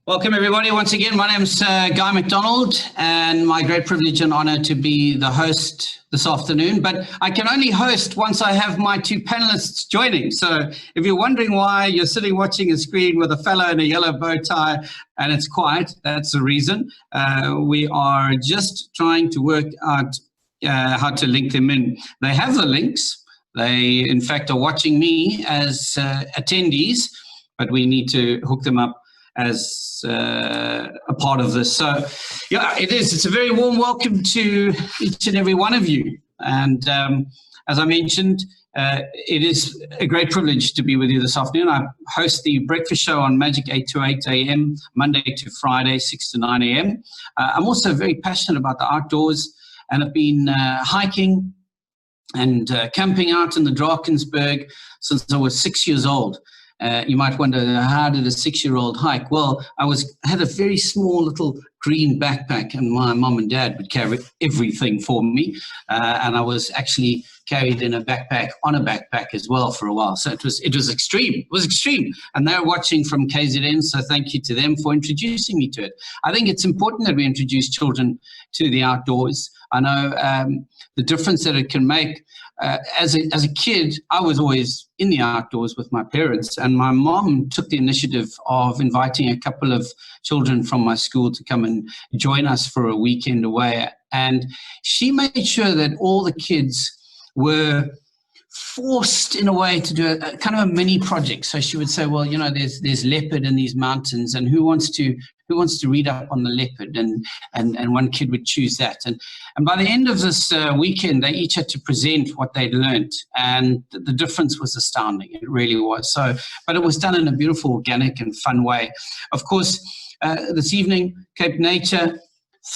Welcome, everybody. Once again, my name is Guy McDonald, and my great privilege and honor to be the host this afternoon. But I can only host once I have my two panelists joining. So if you're wondering why you're sitting watching a screen with a fellow in a yellow bow tie and it's quiet, that's the reason. We are just trying to work out how to link them in. They have the links. They, in fact, are watching me as attendees, but we need to hook them up as a part of this. So yeah, it is. It's a very warm welcome to each and every one of you. And as I mentioned, it is a great privilege to be with you this afternoon. I host the breakfast show on Magic 8 to 8 a.m., Monday to Friday, 6 to 9 a.m. I'm also very passionate about the outdoors, and I've been hiking and camping out in the Drakensberg since I was 6 years old. You might wonder, how did a 6-year-old hike? Well, I had a very small little green backpack, and my mom and dad would carry everything for me. And I was actually carried in a backpack on a backpack as well for a while. So it was extreme. It was extreme. And they're watching from KZN, so thank you to them for introducing me to it. I think it's important that we introduce children to the outdoors. I know the difference that it can make. As a kid, I was always in the outdoors with my parents, and my mom took the initiative of inviting a couple of children from my school to come and join us for a weekend away. And she made sure that all the kids were forced in a way to do a kind of a mini project. So she would say, well, you know, there's leopard in these mountains, and who wants to read up on the leopard? And one kid would choose that. And by the end of this weekend, they each had to present what they'd learned, and the difference was astounding. It really was. So, but it was done in a beautiful, organic and fun way. Of course, this evening, CapeNature,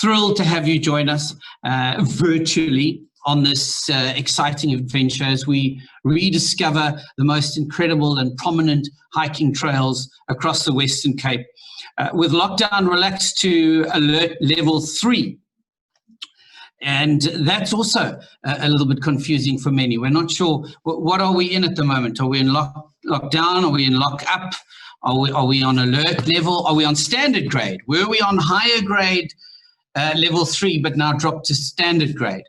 thrilled to have you join us virtually on this exciting adventure as we rediscover the most incredible and prominent hiking trails across the Western Cape, with lockdown relaxed to alert level 3. And that's also a little bit confusing for many. We're not sure, what are we in at the moment? Are we in lockdown? Are we in lock up? Are we on alert level? Are we on standard grade? Were we on higher grade level 3, but now dropped to standard grade?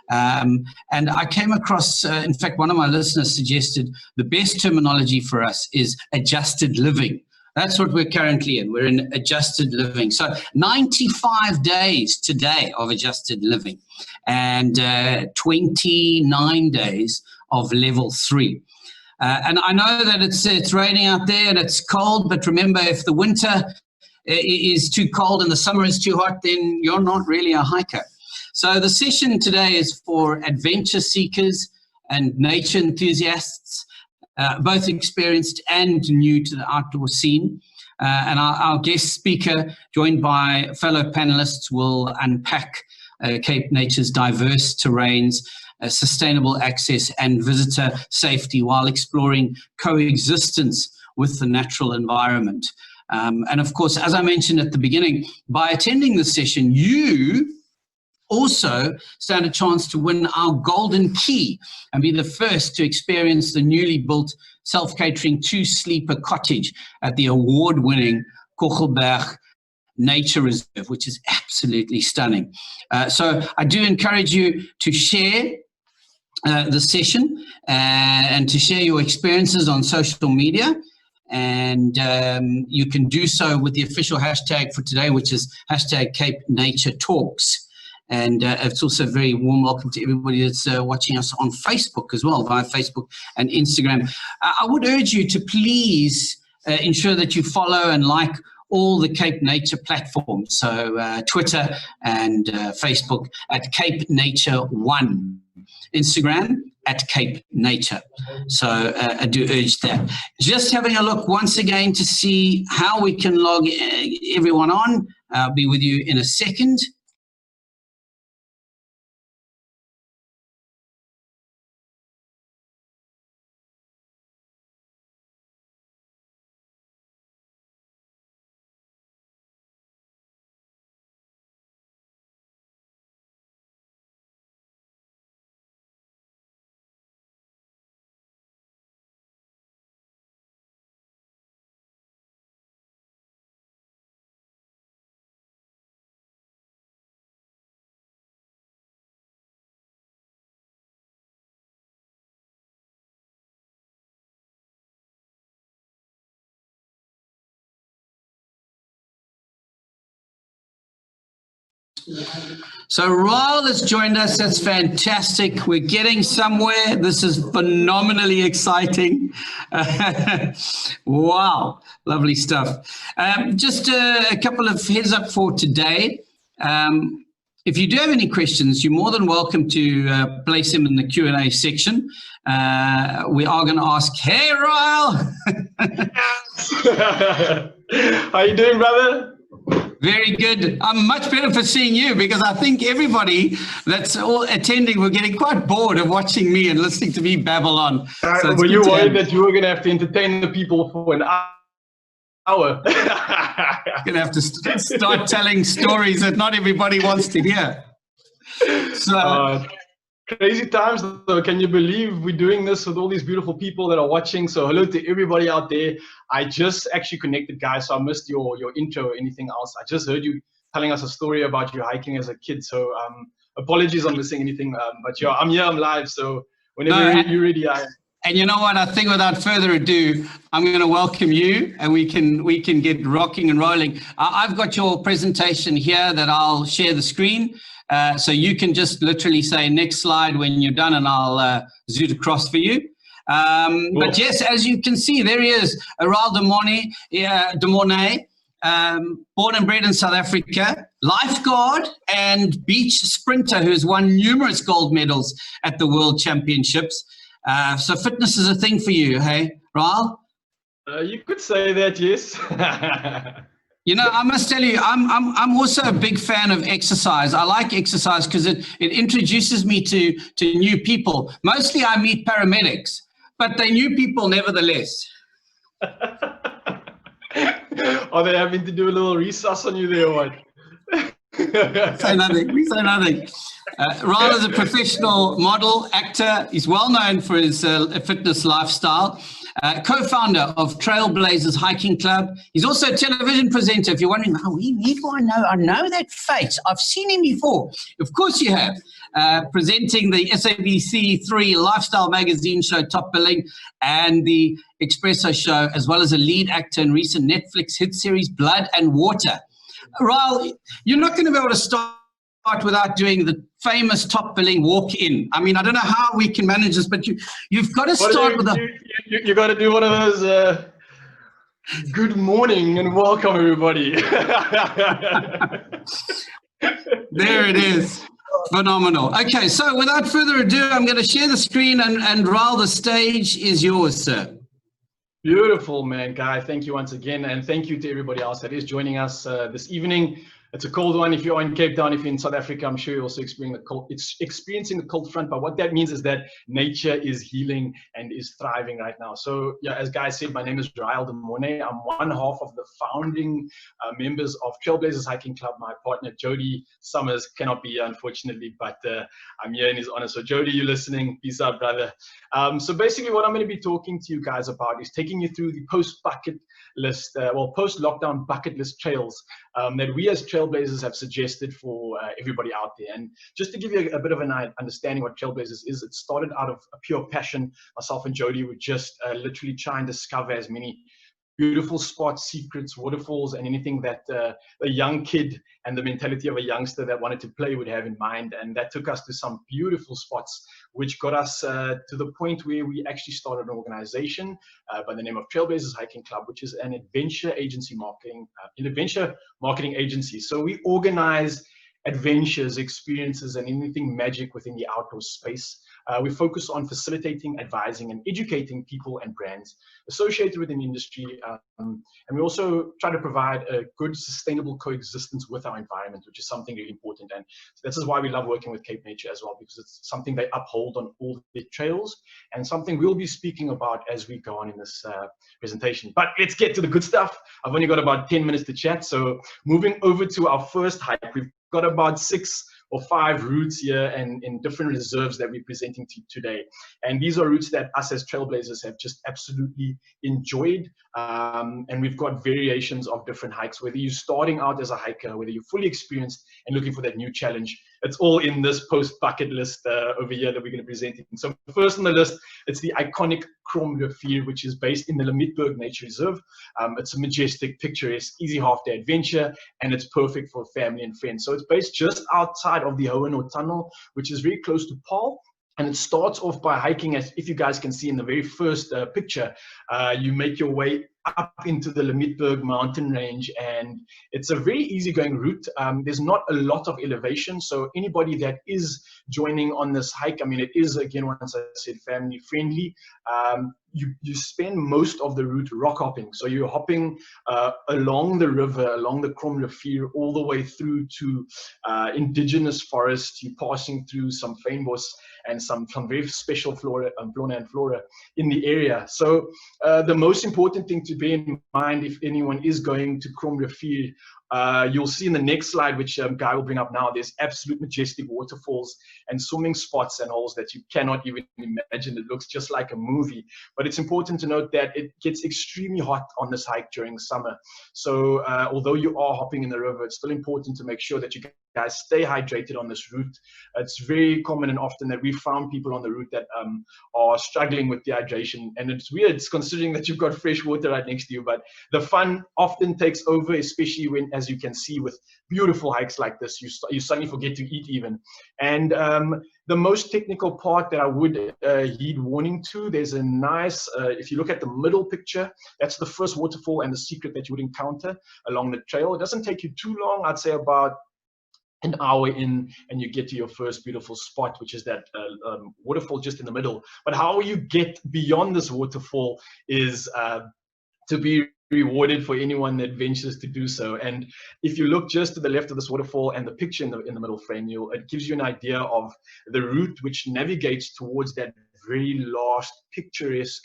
And I came across, in fact, one of my listeners suggested the best terminology for us is adjusted living. That's what we're currently in. We're in adjusted living. So 95 days today of adjusted living, and 29 days of level 3. And I know that it's raining out there and it's cold, but remember, if the winter is too cold and the summer is too hot, then you're not really a hiker. So the session today is for adventure seekers and nature enthusiasts, both experienced and new to the outdoor scene. And our guest speaker, joined by fellow panelists, will unpack CapeNature's diverse terrains, sustainable access and visitor safety while exploring coexistence with the natural environment. And of course, as I mentioned at the beginning, by attending this session, you also stand a chance to win our golden key and be the first to experience the newly built self-catering 2-sleeper cottage at the award-winning Cederberg Nature Reserve, which is absolutely stunning. So I do encourage you to share the session and to share your experiences on social media. And you can do so with the official hashtag for today, which is hashtag CapeNatureTalks. And it's also a very warm welcome to everybody that's watching us on Facebook as well, via Facebook and Instagram. I would urge you to please ensure that you follow and like all the CapeNature platforms. So Twitter and Facebook at CapeNature1, Instagram at CapeNature. So I do urge that. Just having a look once again to see how we can log everyone on. I'll be with you in a second. So Raul has joined us. That's fantastic. We're getting somewhere. This is phenomenally exciting. Wow, lovely stuff. Just a couple of heads up for today. If you do have any questions, you're more than welcome to place them in the Q&A section. We are going to ask, hey, Raul. How you doing, brother? Very good. I'm much better for seeing you because I think everybody that's all attending were getting quite bored of watching me and listening to me babble on. So were you worried that you were going to have to entertain the people for an hour? Going to have to start telling stories that not everybody wants to hear. So crazy times though. Can you believe we're doing this with all these beautiful people that are watching? So hello to everybody out there. I just actually connected, guys, so I missed your intro or anything else. I just heard you telling us a story about you hiking as a kid, so apologies on missing anything, but yeah, I'm here, I'm live, so whenever you're ready. And you know what, I think without further ado, I'm going to welcome you and we can get rocking and rolling. I've got your presentation here that I'll share the screen. So you can just literally say next slide when you're done and I'll zoom across for you. But yes, as you can see, there he is, Raul de Mornay, born and bred in South Africa, lifeguard and beach sprinter who has won numerous gold medals at the World Championships. So fitness is a thing for you, hey, Raul? You could say that, yes. You know, I must tell you, I'm also a big fan of exercise. I like exercise because it introduces me to new people. Mostly I meet paramedics, but they're new people nevertheless. Are they having to do a little resus on you there or what? Say nothing. We say nothing. Raul is a professional model, actor. He's well known for his fitness lifestyle. Co-founder of Trailblazers Hiking Club. He's also a television presenter. If you're wondering, oh, where do I know that face? I've seen him before. Of course you have. Presenting the SABC3 lifestyle magazine show Top Billing and the Espresso show, as well as a lead actor in recent Netflix hit series Blood and Water. Raul, you're not going to be able to start without doing the famous Top Billing walk-in. I mean, I don't know how we can manage this, but you've got to start with you got to do one of those good morning and welcome everybody. There it is. Phenomenal. Okay, so without further ado, I'm going to share the screen and Raul, the stage is yours, sir. Beautiful, man, Guy. Thank you once again, and thank you to everybody else that is joining us this evening. It's a cold one. If you're in Cape Town, if you're in South Africa, I'm sure you're also experiencing the cold front. But what that means is that nature is healing and is thriving right now. So yeah, as Guy said, my name is Raul de Mornay. I'm one half of the founding members of Trailblazers Hiking Club. My partner, Jody Summers, cannot be here, unfortunately, but I'm here in his honor. So Jody, you're listening. Peace out, brother. So basically what I'm going to be talking to you guys about is taking you through the post-bucket list, post-lockdown bucket list trails that we as Trailblazers have suggested for everybody out there. And just to give you a bit of an understanding what Trailblazers is, it started out of a pure passion. Myself and Jody would just literally try and discover as many beautiful spots, secrets, waterfalls, and anything that a young kid and the mentality of a youngster that wanted to play would have in mind. And that took us to some beautiful spots, which got us to the point where we actually started an organization by the name of Trailblazers Hiking Club, which is an adventure marketing agency. So we organize adventures, experiences, and anything magic within the outdoor space. We focus on facilitating, advising, and educating people and brands associated with an industry. And we also try to provide a good, sustainable coexistence with our environment, which is something really important. And this is why we love working with CapeNature as well, because it's something they uphold on all the trails and something we'll be speaking about as we go on in this presentation. But let's get to the good stuff. I've only got about 10 minutes to chat. So moving over to our first hike, we've got about 6 or 5 routes here and in different reserves that we're presenting to you today. And these are routes that us as Trailblazers have just absolutely enjoyed. And we've got variations of different hikes, whether you're starting out as a hiker, whether you're fully experienced and looking for that new challenge. it's all in this post bucket list over here that we're going to present. So first on the list, it's the iconic Kromerivier, which is based in the Palmiet Nature Reserve. It's a majestic, picturesque, easy half-day adventure, and it's perfect for family and friends. So it's based just outside of the Hohenau Tunnel, which is very close to Paarl. And it starts off by hiking, as if you guys can see in the very first picture, you make your way up into the Palmiet mountain range, and it's a very easygoing route. There's not a lot of elevation, so anybody that is joining on this hike, I mean, it is, again, once I said, family friendly. You spend most of the route rock hopping. So you're hopping along the river, along the Kromerivier, all the way through to indigenous forests. You're passing through some fynbos and some very special fauna and flora in the area. So the most important thing to bear in mind if anyone is going to Kromerivier, you'll see in the next slide, which Guy will bring up now, there's absolute majestic waterfalls and swimming spots and holes that you cannot even imagine. It looks just like a movie. But it's important to note that it gets extremely hot on this hike during summer. So although you are hopping in the river, it's still important to make sure that you guys stay hydrated on this route. It's very common and often that we found people on the route that are struggling with dehydration. And it's weird, it's considering that you've got fresh water right next to you, but the fun often takes over, especially when, as you can see, with beautiful hikes like this, you suddenly forget to eat even. And the most technical part that I would heed warning to, there's a nice, if you look at the middle picture, that's the first waterfall and the secret that you would encounter along the trail. It doesn't take you too long, I'd say about an hour in, and you get to your first beautiful spot, which is that waterfall just in the middle. But how you get beyond this waterfall is to be rewarded for anyone that ventures to do so. And if you look just to the left of this waterfall and the picture in the middle frame, it gives you an idea of the route which navigates towards that very last picturesque,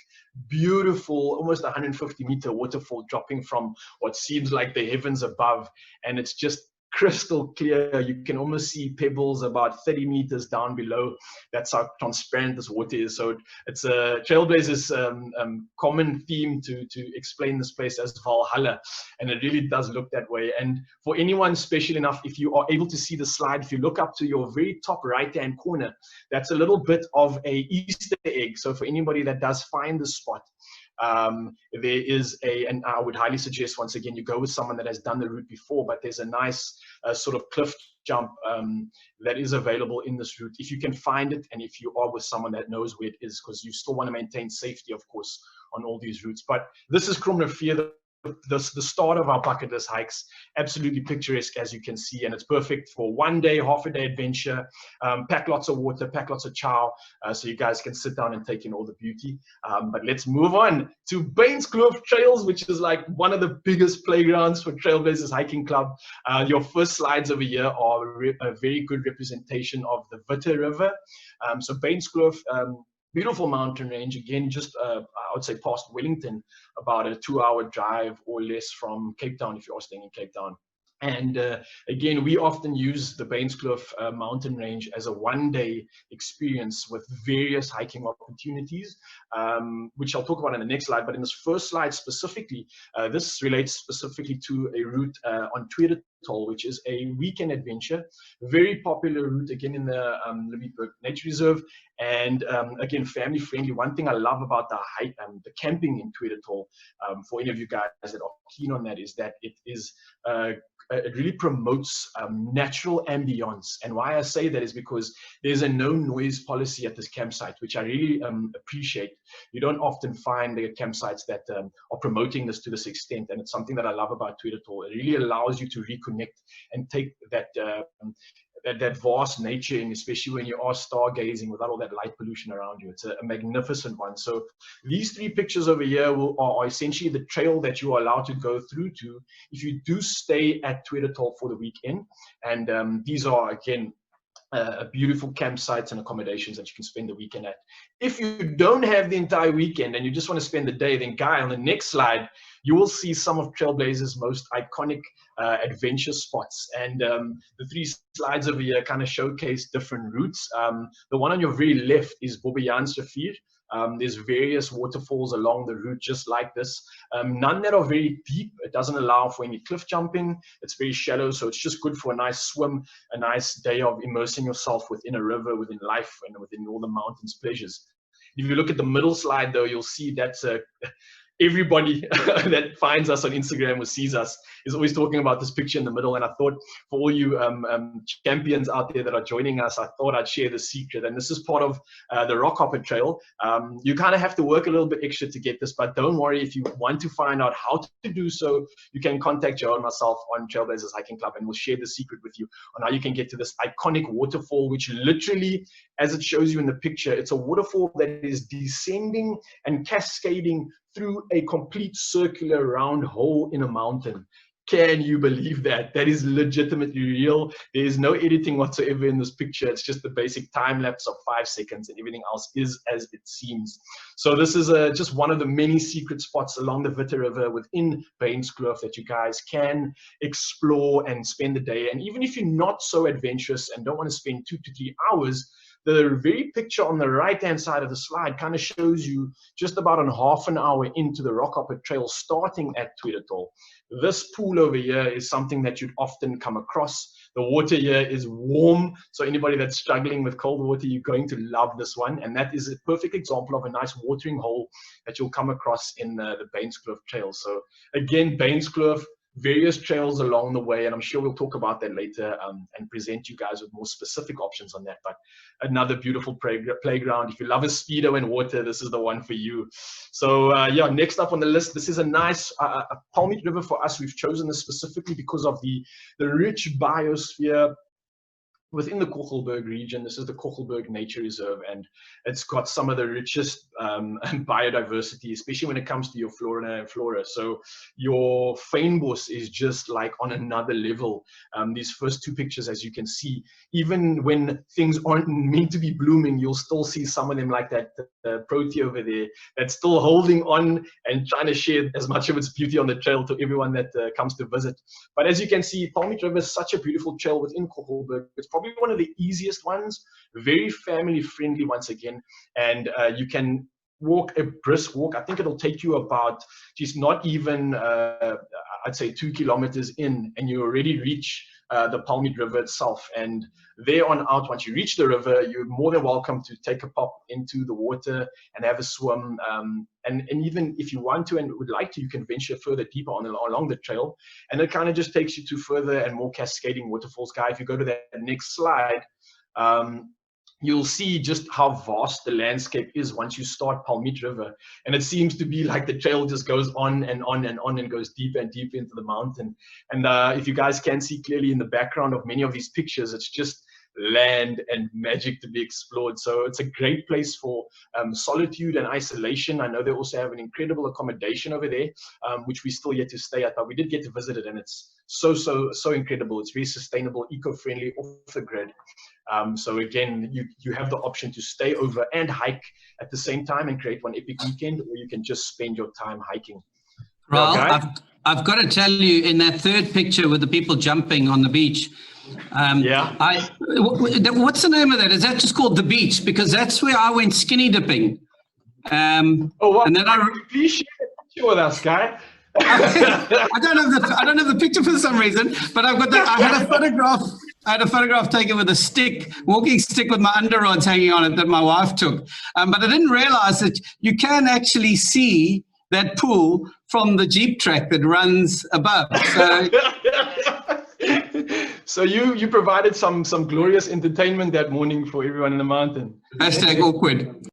beautiful, almost 150-meter waterfall dropping from what seems like the heavens above. And it's just crystal clear. You can almost see pebbles about 30 meters down below. That's how transparent this water is. So it's a Trailblazers common theme to explain this place as Valhalla, and it really does look that way. And for anyone special enough, if you are able to see the slide, if you look up to your very top right-hand corner, that's a little bit of a Easter egg. So for anybody that does find the spot, there is and I would highly suggest, once again, you go with someone that has done the route before, but there's a nice sort of cliff jump that is available in this route if you can find it, and if you are with someone that knows where it is, because you still want to maintain safety, of course, on all these routes. But this is Kromerivier, the start of our bucket list hikes. Absolutely picturesque, as you can see, and it's perfect for one day, half a day adventure. Pack lots of water, pack lots of chow, so you guys can sit down and take in all the beauty. But let's move on to Bainskloof Trails, which is like one of the biggest playgrounds for Trailblazers Hiking Club. Your first slides over here are a very good representation of the Witte River. So Bainskloof, beautiful mountain range, again, just I would say past Wellington, about a 2-hour drive or less from Cape Town if you are staying in Cape Town. And again, we often use the Bainskloof mountain range as a one-day experience with various hiking opportunities, which I'll talk about in the next slide. But in this first slide specifically, this relates specifically to a route on Cederberg, which is a weekend adventure, very popular route, again, in the Wolfberg Nature Reserve, and again, family friendly. One thing I love about the camping in Cederberg, for any of you guys that are keen on that, is that it is it really promotes natural ambience. And why I say that is because there's a no noise policy at this campsite, which I really appreciate. You don't often find the campsites that are promoting this to this extent, and it's something that I love about Cederberg. It really allows you to reconnect and take that that vast nature in, especially when you are stargazing without all that light pollution around you. It's a magnificent one. So these three pictures over here are essentially the trail that you are allowed to go through to if you do stay at Cederberg for the weekend. And these are, again, beautiful campsites and accommodations that you can spend the weekend at. If you don't have the entire weekend and you just want to spend the day, then Guy, on the next slide, you will see some of Trailblazers' most iconic adventure spots. And the three slides over here kind of showcase different routes. The one on your very left is Bainskloof, There's various waterfalls along the route just like this. None that are very deep. It doesn't allow for any cliff jumping. It's very shallow, so it's just good for a nice swim, a nice day of immersing yourself within a river, within life, and within all the mountains pleasures. If you look at the middle slide, though, you'll see that's everybody that finds us on Instagram or sees us is always talking about this picture in the middle. And I thought for all you champions out there that are joining us, I thought I'd share the secret. And this is part of the Rockhopper Trail. You kind of have to work a little bit extra to get this, but don't worry. If you want to find out how to do so, you can contact Joe and myself on Trailblazers Hiking Club, and we'll share the secret with you on how you can get to this iconic waterfall, which literally, as it shows you in the picture, it's a waterfall that is descending and cascading through a complete circular round hole in a mountain. Can you believe that? That is legitimately real. There is no editing whatsoever in this picture. It's just the basic time lapse of 5 seconds, and everything else is as it seems. So this is just one of the many secret spots along the Witte River within Bainskloof that you guys can explore and spend the day. And even if you're not so adventurous and don't want to spend 2 to 3 hours, the very picture on the right-hand side of the slide kind of shows you just about a half an hour into the Rockhopper Trail, starting at Tweedatol. This pool over here is something that you'd often come across. The water here is warm, so anybody that's struggling with cold water, you're going to love this one. And that is a perfect example of a nice watering hole that you'll come across in the Bainskloof Trail. So again, Bainskloof, various trails along the way, and I'm sure we'll talk about that later and present you guys with more specific options on that. But another beautiful playground. If you love a speedo and water, this is the one for you. So yeah, next up on the list, this is a nice Palmiet River for us. We've chosen this specifically because of the rich biosphere within the Cederberg region. This is the Cederberg Nature Reserve, and it's got some of the richest biodiversity, especially when it comes to your fauna and flora. So your fynbos is just like on another level. These first 2 pictures, as you can see, even when things aren't meant to be blooming, you'll still see some of them like that protea over there that's still holding on and trying to share as much of its beauty on the trail to everyone that comes to visit. But as you can see, Palmiet River is such a beautiful trail within Cederberg. It's probably one of the easiest ones, very family friendly once again, and you can walk a brisk walk. I think it'll take you about just not even I'd say 2 kilometers in, and you already reach the Palmiet River itself. And there on out, once you reach the river, you're more than welcome to take a pop into the water and have a swim. And even if you want to and would like to, you can venture further deeper along the trail. And it kind of just takes you to further and more cascading waterfalls. Guy, if you go to that next slide, you'll see just how vast the landscape is once you start Palmiet River. And it seems to be like the trail just goes on and on and on and goes deeper and deeper into the mountain. And if you guys can see clearly in the background of many of these pictures, it's just land and magic to be explored. So it's a great place for solitude and isolation. I know they also have an incredible accommodation over there, which we still yet to stay at, but we did get to visit it, and it's so incredible. It's very sustainable, eco-friendly, off the grid. So again, you have the option to stay over and hike at the same time and create one epic weekend, or you can just spend your time hiking. Well, I've got to tell you, in that third picture with the people jumping on the beach, what's the name of that? Is that just called the beach? Because that's where I went skinny dipping. And then please share the picture with us, Guy. I don't have the picture for some reason, but I've got that. I had a photograph taken with a stick, walking stick with my underrods hanging on it that my wife took. But I didn't realize that you can actually see that pool from the Jeep track that runs above. So you provided some glorious entertainment that morning for everyone in the mountain. Hashtag awkward.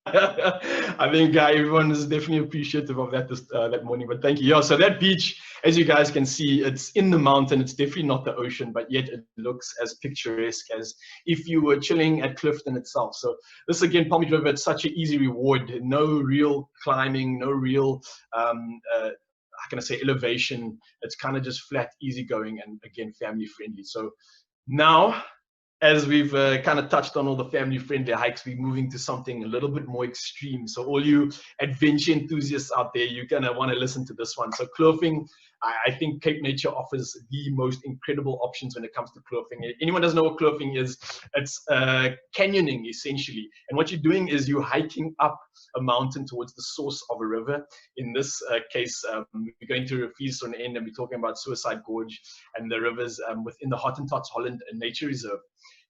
I think everyone is definitely appreciative of that that morning, but thank you. Yeah, so that beach, as you guys can see, it's in the mountain. It's definitely not the ocean, but yet it looks as picturesque as if you were chilling at Clifton itself. So this, again, Palmiet River, it's such an easy reward. No real climbing, no real how can I say, elevation. It's kind of just flat, easy going, and again, family friendly. So now, as we've kind of touched on all the family-friendly hikes, we're moving to something a little bit more extreme. So all you adventure enthusiasts out there, you're going to want to listen to this one. So kloofing, I think CapeNature offers the most incredible options when it comes to kloofing. Anyone doesn't know what kloofing is, it's canyoning essentially. And what you're doing is you're hiking up a mountain towards the source of a river. In this case, we're going to Rivers on the end, and we're talking about Suicide Gorge and the rivers within the Hottentots Holland Nature Reserve.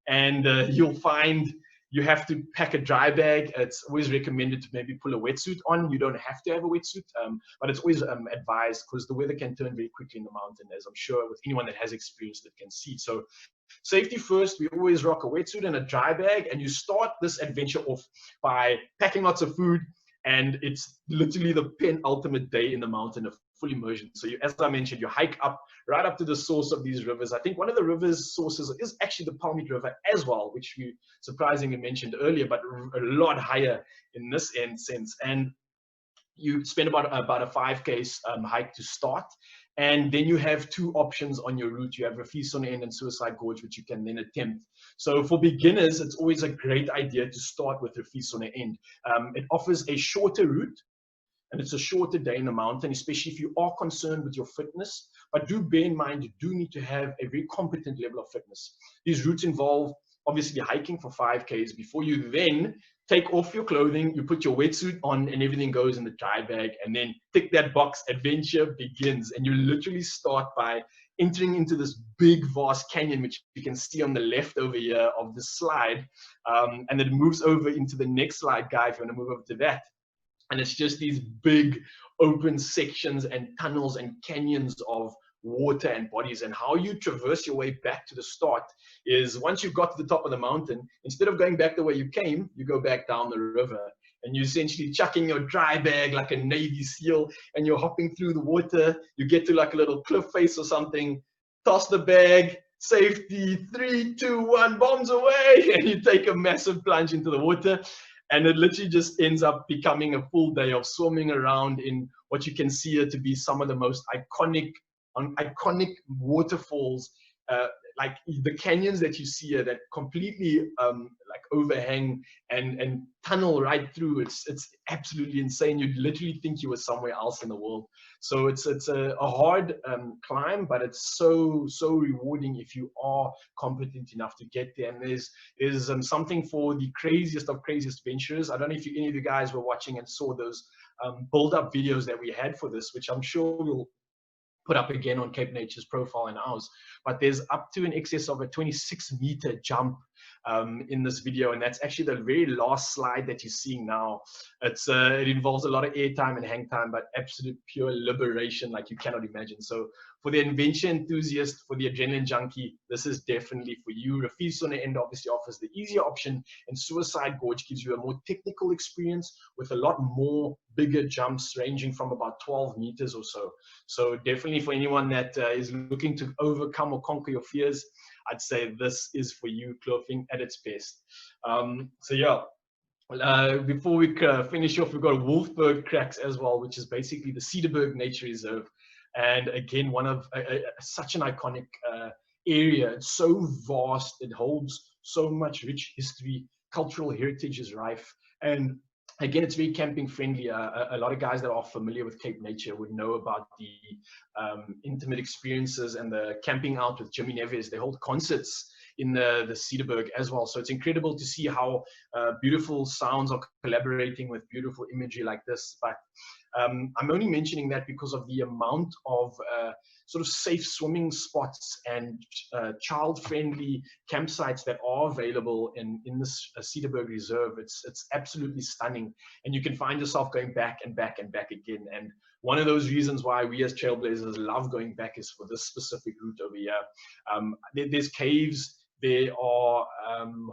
And you'll find you have to pack a dry bag. It's always recommended to maybe pull a wetsuit on. You don't have to have a wetsuit, but it's always advised because the weather can turn very quickly in the mountain, as I'm sure with anyone that has experienced it can see. So safety first, we always rock a wetsuit and a dry bag, and you start this adventure off by packing lots of food, and it's literally the penultimate day in the mountain of full immersion. So you, as I mentioned, you hike up right up to the source of these rivers. I think one of the rivers sources is actually the Palmiet River as well, which we surprisingly mentioned earlier, but a lot higher in this sense. And you spend about a 5K hike to start. And then you have two options on your route. You have Rivers on the end and Suicide Gorge, which you can then attempt. So for beginners, it's always a great idea to start with Rivers on the end. It offers a shorter route, and it's a shorter day in the mountain, especially if you are concerned with your fitness. But do bear in mind, you do need to have a very competent level of fitness. These routes involve obviously hiking for 5Ks before you then take off your clothing, you put your wetsuit on, and everything goes in the dry bag, and then tick that box, adventure begins. And you literally start by entering into this big, vast canyon, which you can see on the left over here of the slide. And it moves over into the next slide, guy, if you want to move over to that. And it's just these big open sections and tunnels and canyons of water and bodies. And how you traverse your way back to the start is, once you've got to the top of the mountain, instead of going back the way you came, you go back down the river. And you're essentially chucking your dry bag like a Navy SEAL, and you're hopping through the water. You get to like a little cliff face or something, toss the bag, safety, 3, 2, 1, bombs away, and you take a massive plunge into the water. And it literally just ends up becoming a full day of swimming around in what you can see here to be some of the most iconic waterfalls, like the canyons that you see here that completely like overhang and tunnel right through. It's absolutely insane. You'd literally think you were somewhere else in the world. So it's a hard climb, but it's so rewarding if you are competent enough to get there. And there's something for the craziest of craziest adventurers. I don't know if any of you guys were watching and saw those build-up videos that we had for this, which I'm sure we'll put up again on CapeNature's profile and ours. But there's up to an excess of a 26-meter jump in this video, and that's actually the very last slide that you're seeing now. It involves a lot of airtime and hang time, but absolute pure liberation like you cannot imagine. So for the adventure enthusiast, for the adrenaline junkie, this is definitely for you. Rivers on the end obviously offers the easier option, and Suicide Gorge gives you a more technical experience with a lot more bigger jumps ranging from about 12 meters or so. So definitely for anyone that is looking to overcome or conquer your fears, I'd say this is for you, kloofing at its best. So yeah, before we finish off, we've got Wolfberg cracks as well, which is basically the Cederberg Nature Reserve. And again, one of such an iconic area. It's so vast, it holds so much rich history, cultural heritage is rife, and again, it's very camping friendly. A lot of guys that are familiar with CapeNature would know about the intimate experiences and the camping out with Jimmy Neves. They hold concerts in the Cederberg as well. So it's incredible to see how beautiful sounds are collaborating with beautiful imagery like this. But I'm only mentioning that because of the amount of sort of safe swimming spots and child-friendly campsites that are available in this Cederberg Reserve. It's absolutely stunning, and you can find yourself going back and back and back again. And one of those reasons why we as trailblazers love going back is for this specific route over here. There's caves, there are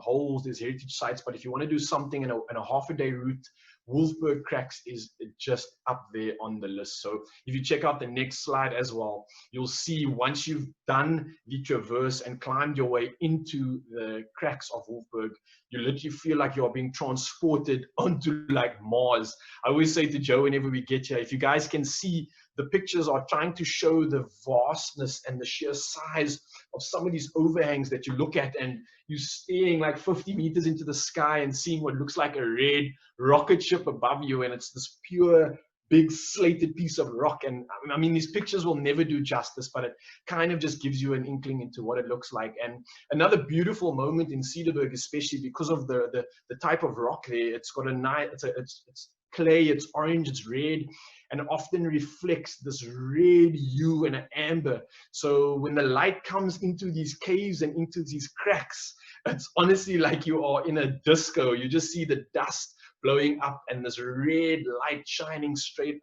holes, there's heritage sites, but if you want to do something in a half-a-day route, Wolfberg cracks is just up there on the list. So if you check out the next slide as well, you'll see once you've done the traverse and climbed your way into the cracks of Wolfberg, you literally feel like you're being transported onto like Mars. I always say to Joe whenever we get here, if you guys can see, the pictures are trying to show the vastness and the sheer size of some of these overhangs that you look at, and you're staring like 50 meters into the sky and seeing what looks like a red rocket ship above you, and it's this pure big slated piece of rock. And I mean, these pictures will never do justice, but it kind of just gives you an inkling into what it looks like. And another beautiful moment in Cederberg, especially because of the type of rock there. It's got a nice, it's clay, it's orange, it's red, and often reflects this red hue and an amber. So when the light comes into these caves and into these cracks, it's honestly like you are in a disco. You just see the dust blowing up and this red light shining straight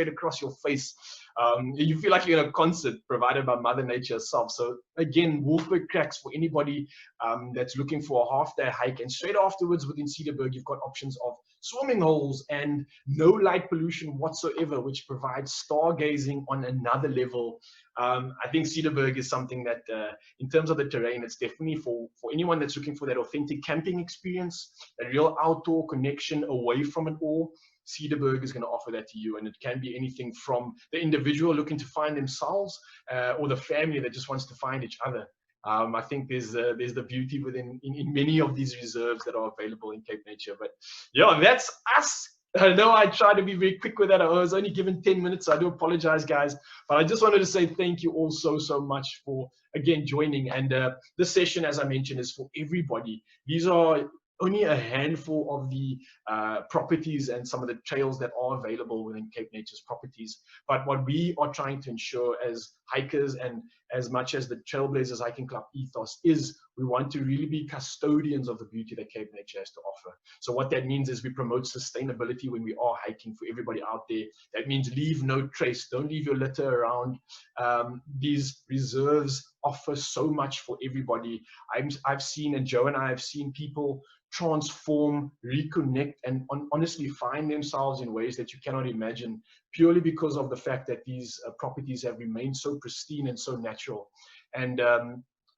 across your face. You feel like you're in a concert provided by Mother Nature herself. So again, Wolfberg cracks for anybody that's looking for a half-day hike. And straight afterwards within Cederberg, you've got options of swimming holes and no light pollution whatsoever, which provides stargazing on another level. I think Cederberg is something that, in terms of the terrain, it's definitely for anyone that's looking for that authentic camping experience, a real outdoor connection away from it all. Cederberg is going to offer that to you, and it can be anything from the individual looking to find themselves or the family that just wants to find each other. I think there's the beauty within in many of these reserves that are available in CapeNature. But yeah, that's us. I know I tried to be very quick with that. I was only given 10 minutes, so I do apologize, guys. But I just wanted to say thank you all so much for, again, joining. And this session, as I mentioned, is for everybody. These are only a handful of the properties and some of the trails that are available within CapeNature's properties. But what we are trying to ensure as hikers, and as much as the Trailblazers Hiking Club ethos is, we want to really be custodians of the beauty that CapeNature has to offer. So what that means is we promote sustainability when we are hiking for everybody out there. That means leave no trace. Don't leave your litter around. These reserves offer so much for everybody. I've seen, and Joe and I have seen people transform, reconnect, and honestly find themselves in ways that you cannot imagine, purely because of the fact that these properties have remained so pristine and so natural. And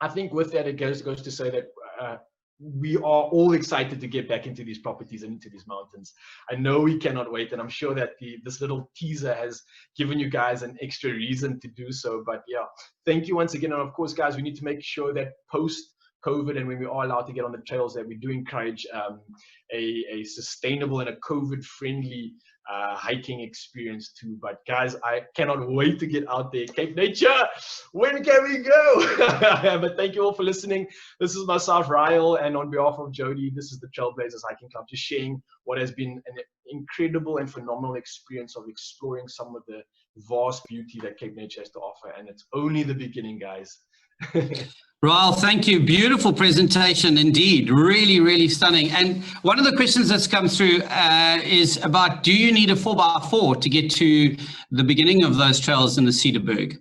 I think with that, it goes to say that we are all excited to get back into these properties and into these mountains. I know we cannot wait, and I'm sure that this little teaser has given you guys an extra reason to do so. But yeah, thank you once again. And of course, guys, we need to make sure that post-COVID, and when we are allowed to get on the trails, that we do encourage a sustainable and a COVID-friendly hiking experience too. But guys, I cannot wait to get out there. CapeNature, when can we go? But thank you all for listening. This is myself, Ryle, and on behalf of Jody, this is the Trailblazers Hiking Club, just sharing what has been an incredible and phenomenal experience of exploring some of the vast beauty that CapeNature has to offer. And it's only the beginning, guys. Ryle, thank you. Beautiful presentation indeed. Really, really stunning. And one of the questions that's come through is about, do you need a 4x4 to get to the beginning of those trails in the Cederberg?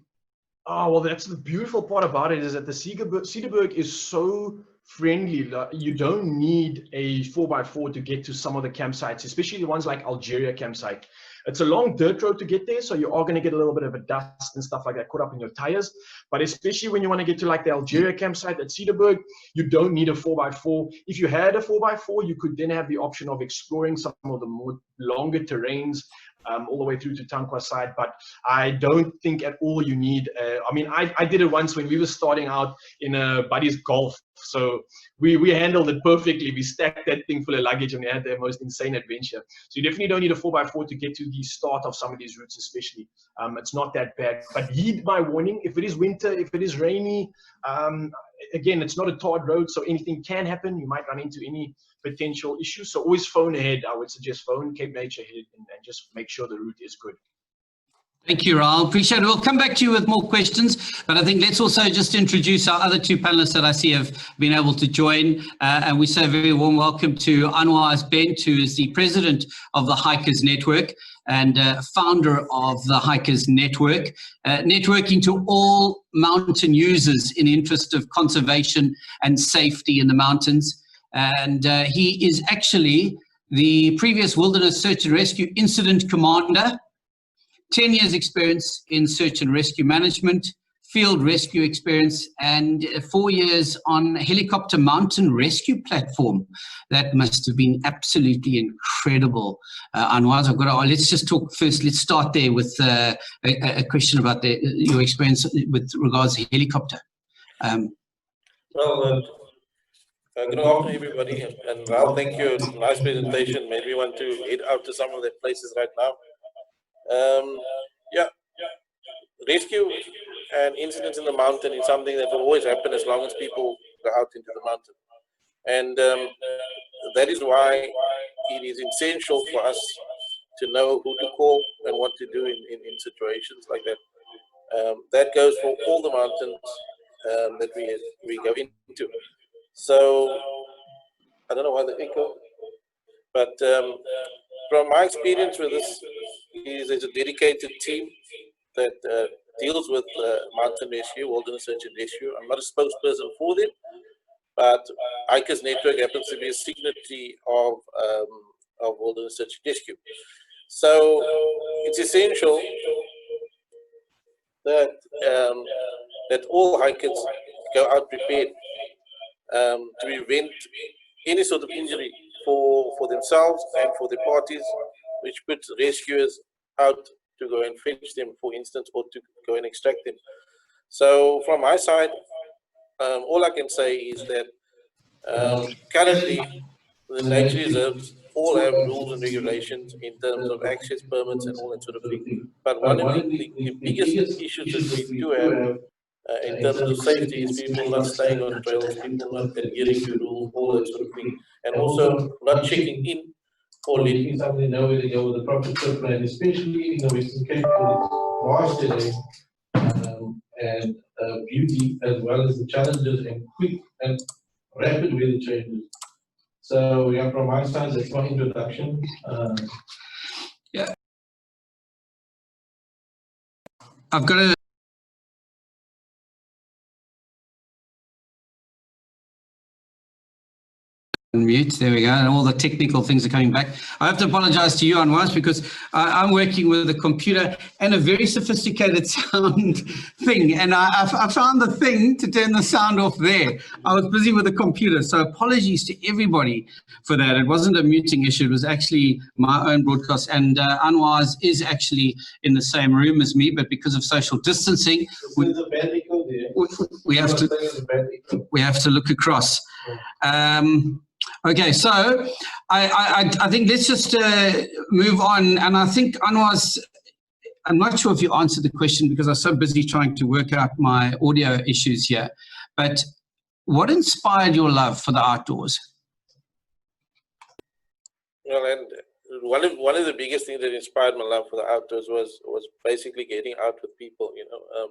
Oh, well, that's the beautiful part about it, is that the Cederberg is so friendly. You don't need a 4x4 to get to some of the campsites, especially the ones like Algeria campsite. It's a long dirt road to get there, so you are going to get a little bit of a dust and stuff like that caught up in your tires. But especially when you want to get to like the Algeria campsite at Cederberg, you don't need a 4x4. If you had a 4x4, you could then have the option of exploring some of the more longer terrains, all the way through to Tankwa side. But I don't think at all you need, I mean, I did it once when we were starting out in a buddy's Golf. So we handled it perfectly. We stacked that thing full of luggage and we had the most insane adventure. So you definitely don't need a 4x4 to get to the start of some of these routes, especially. It's not that bad. But heed my warning, if it is winter, if it is rainy, again, it's not a tarred road, so anything can happen. You might run into any potential issues. So always phone ahead. I would suggest phone CapeNature ahead and just make sure the route is good. Thank you, Ryle. Appreciate it. We'll come back to you with more questions, but I think let's also just introduce our other two panelists that I see have been able to join. And we say a very warm welcome to Anwar Bent, who is the president of the Hikers Network and founder of the Hikers Network, networking to all mountain users in the interest of conservation and safety in the mountains. And he is actually the previous Wilderness Search and Rescue Incident Commander, 10 years experience in search and rescue management, field rescue experience, and 4 years on a helicopter mountain rescue platform. That must have been absolutely incredible. Anwar, let's just talk first. Let's start there with a question about your experience with regards to helicopter. Well, good afternoon, everybody. And Ryle, thank you. Nice presentation. Made me want to head out to some of the places right now. Yeah, rescue and incidents in the mountain is something that will always happen as long as people go out into the mountain. And that is why it is essential for us to know who to call and what to do in situations like that. That goes for all the mountains that we go into. So I don't know why the echo, but from my experience with this, there's a dedicated team that deals with mountain rescue, wilderness search and rescue. I'm not a spokesperson for them, but Hikers Network happens to be a signatory of wilderness search and rescue. So it's essential that that all hikers go out prepared to prevent any sort of injury for themselves and for the parties, which puts rescuers out to go and fetch them, for instance, or to go and extract them. So from my side, all I can say is that currently the nature reserves all have rules and regulations in terms of access permits and all that sort of thing. But one of the biggest issues that we do have in terms of safety is people not staying on trails, people not adhering to rules, all that sort of thing, and also not checking in or letting somebody know where they go with the proper trip plan, especially in the Western Cape, vast terrain and beauty, as well as the challenges and quick and rapid weather changes. So yeah, from my side, that's my introduction. Yeah, I've got a mute. There we go. And all the technical things are coming back. I have to apologize to you, Anwar, because I'm working with a computer and a very sophisticated sound thing. And I found the thing to turn the sound off there. I was busy with the computer. So apologies to everybody for that. It wasn't a muting issue. It was actually my own broadcast. And Anwar's is actually in the same room as me, but because of social distancing, we have to look across. Okay, so I think let's just move on. And I think Anwar's, I'm not sure if you answered the question because I was so busy trying to work out my audio issues here, but what inspired your love for the outdoors? Well, and one of the biggest things that inspired my love for the outdoors was basically getting out with people, you know,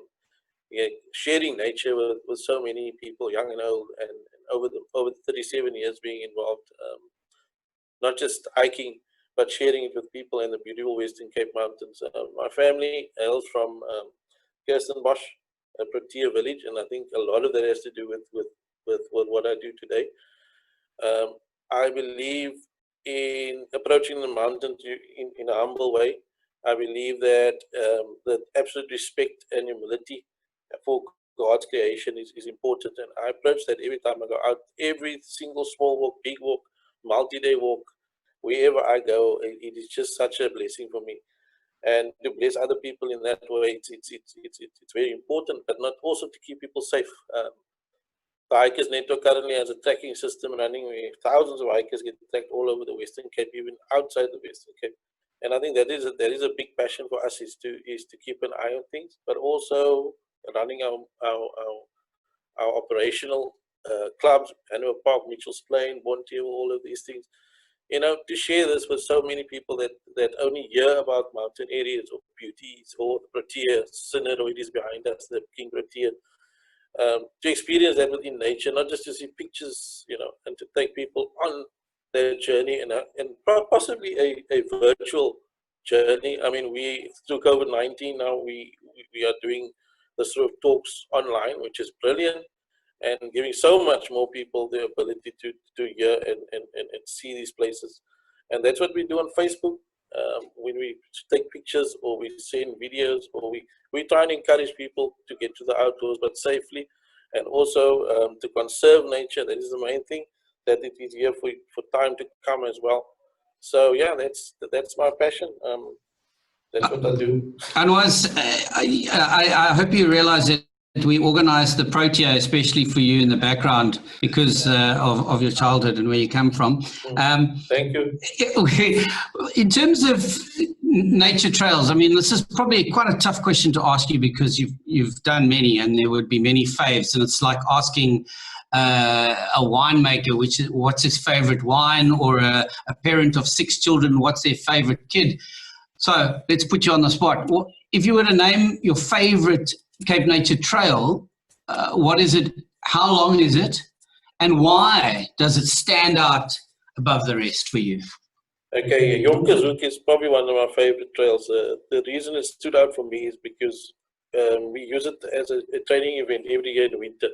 sharing nature with so many people, young and old, and over the 37 years being involved, not just hiking, but sharing it with people in the beautiful Western Cape Mountains. My family hails from Kirstenbosch, a Protea village, and I think a lot of that has to do with what I do today. I believe in approaching the mountains in a humble way. I believe that that absolute respect and humility for God's creation is important, and I approach that every time I go out. Every single small walk, big walk, multi-day walk, wherever I go, it is just such a blessing for me. And to bless other people in that way, it's very important, but not also to keep people safe. The Hikers Network currently has a tracking system running where thousands of hikers get tracked all over the Western Cape, even outside the Western Cape. And I think that is a big passion for us, is to keep an eye on things, but also running our operational clubs, Hanover Park, Mitchell's Plain, Bonteheuwel, all of these things, you know, to share this with so many people that only hear about mountain areas or beauties or the Protea, Cederberg is behind us, the King Protea, to experience that within nature, not just to see pictures, you know, and to take people on their journey and possibly a virtual journey. I mean, through COVID-19 now we are doing the sort of talks online, which is brilliant, and giving so much more people the ability to hear and see these places. And that's what we do on Facebook. When we take pictures or we send videos, or we try and encourage people to get to the outdoors, but safely, and also to conserve nature. That is the main thing, that it is here for time to come as well. So yeah, that's my passion. That's what I do. And I hope you realize that we organized the Protea especially for you in the background because of your childhood and where you come from. Thank you. In terms of nature trails. I mean, this is probably quite a tough question to ask you because you've done many, and there would be many faves. And it's like asking a winemaker what's his favorite wine, or a parent of 6 children what's their favorite kid. So let's put you on the spot. If you were to name your favorite CapeNature trail, what is it? How long is it? And why does it stand out above the rest for you? Okay, Jonkershoek is probably one of my favorite trails. The reason it stood out for me is because we use it as a training event every year in the winter,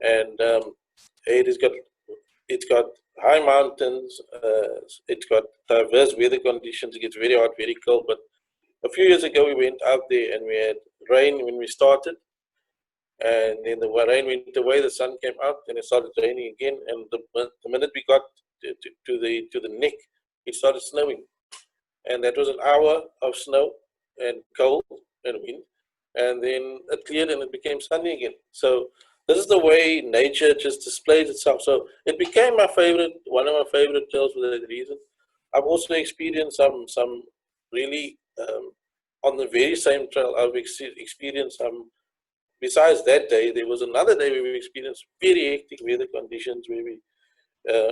and it's got high mountains, it's got diverse weather conditions. It gets very hot, very cold. But a few years ago, we went out there and we had rain when we started, and then the rain went away, the sun came out, and it started raining again. And the minute we got to the neck, it started snowing, and that was an hour of snow and cold and wind, and then it cleared and it became sunny again. So this is the way nature just displays itself. So it became one of my favorite trails for that reason. I've also experienced some really on the very same trail. I've experienced some. Besides that day, there was another day where we experienced very hectic weather conditions where we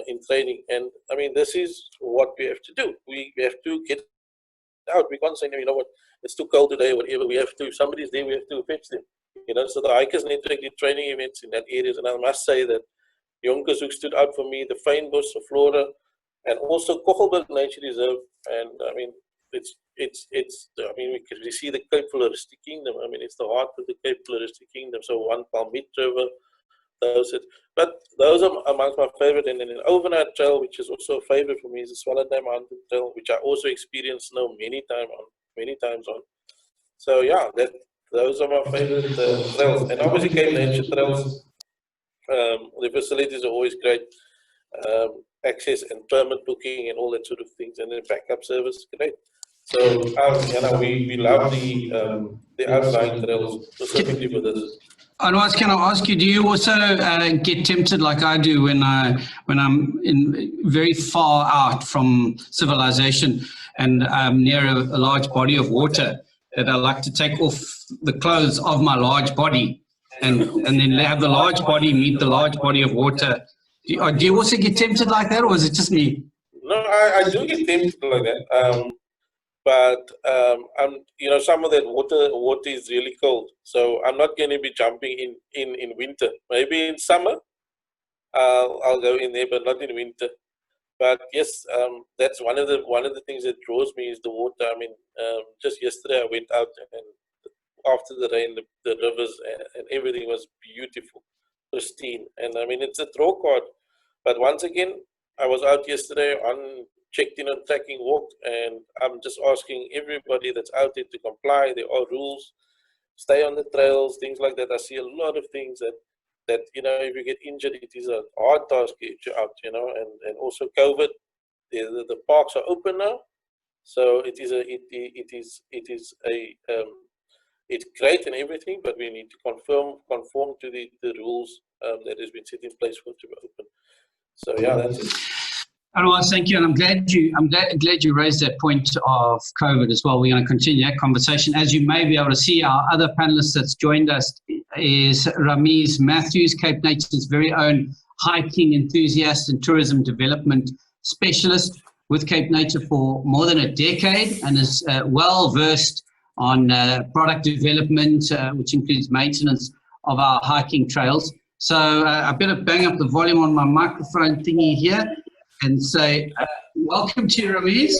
in training. And I mean, this is what we have to do. We have to get out. We can't say, no, you know what, it's too cold today, whatever. We have to, if somebody's there, we have to fetch them. You know, so the Hikers Network did training events in that areas. And I must say that Jonkershoek stood out for me, the Fynbos, the Flora, and also Kochelberg Nature Reserve. And I mean, I mean, we see the Cape Floristic Kingdom. I mean, it's the heart of the Cape Floristic Kingdom. So one Palmiet River, but those are amongst my favorite. And then an overnight trail, which is also a favorite for me, is the Swallow Mountain Trail, which I also experienced snow many times on. So yeah, those are my favorite trails. And obviously CapeNature trails, the facilities are always great. Access and permit booking and all that sort of things, and then backup service, great. So we love the outlying trails specifically for this. Anwar, can I ask you, do you also get tempted like I do when I'm very far out from civilization and near a large body of water, that I like to take off the clothes of my large body and then have the large body meet the large body of water? Do you also get tempted like that, or is it just me? No, I do get tempted like that. But some of that water is really cold, so I'm not going to be jumping in winter. Maybe in summer, I'll go in there, but not in winter. But yes, that's one of the things that draws me is the water. I mean, just yesterday I went out, and after the rain, the rivers and everything was beautiful, pristine. And I mean, it's a draw card. But once again, I was out yesterday checked in on tracking walk, and I'm just asking everybody that's out there to comply. There are rules, stay on the trails, things like that. I see a lot of things that if you get injured, it is a hard task to get you out, and also COVID, the parks are open now, so it's great and everything, but we need to conform to the rules that has been set in place for it to be open. So yeah, that's it. Otherwise, thank you, and I'm glad you raised that point of COVID as well. We're going to continue that conversation. As you may be able to see, our other panelist that's joined us is Ramiz Matthews, CapeNature's very own hiking enthusiast and tourism development specialist with CapeNature for more than a decade, and is well versed on product development, which includes maintenance of our hiking trails. So I better bang up the volume on my microphone thingy here and say, welcome to Ramiz.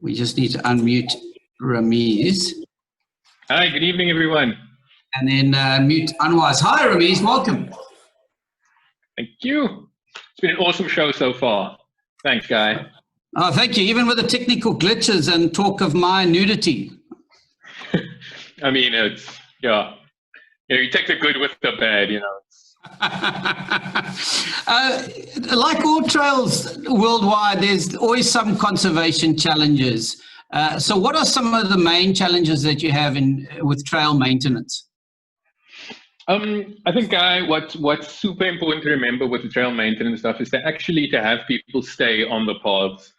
We just need to unmute Ramiz. Hi, good evening, everyone. And then mute Anwar. Hi, Ramiz, welcome. Thank you. It's been an awesome show so far. Thanks, Guy. Oh, thank you. Even with the technical glitches and talk of my nudity. I mean, it's, you take the good with the bad, Like all trails worldwide, there's always some conservation challenges. So what are some of the main challenges that you have with trail maintenance? I think, Guy, what's super important to remember with the trail maintenance stuff is to have people stay on the paths.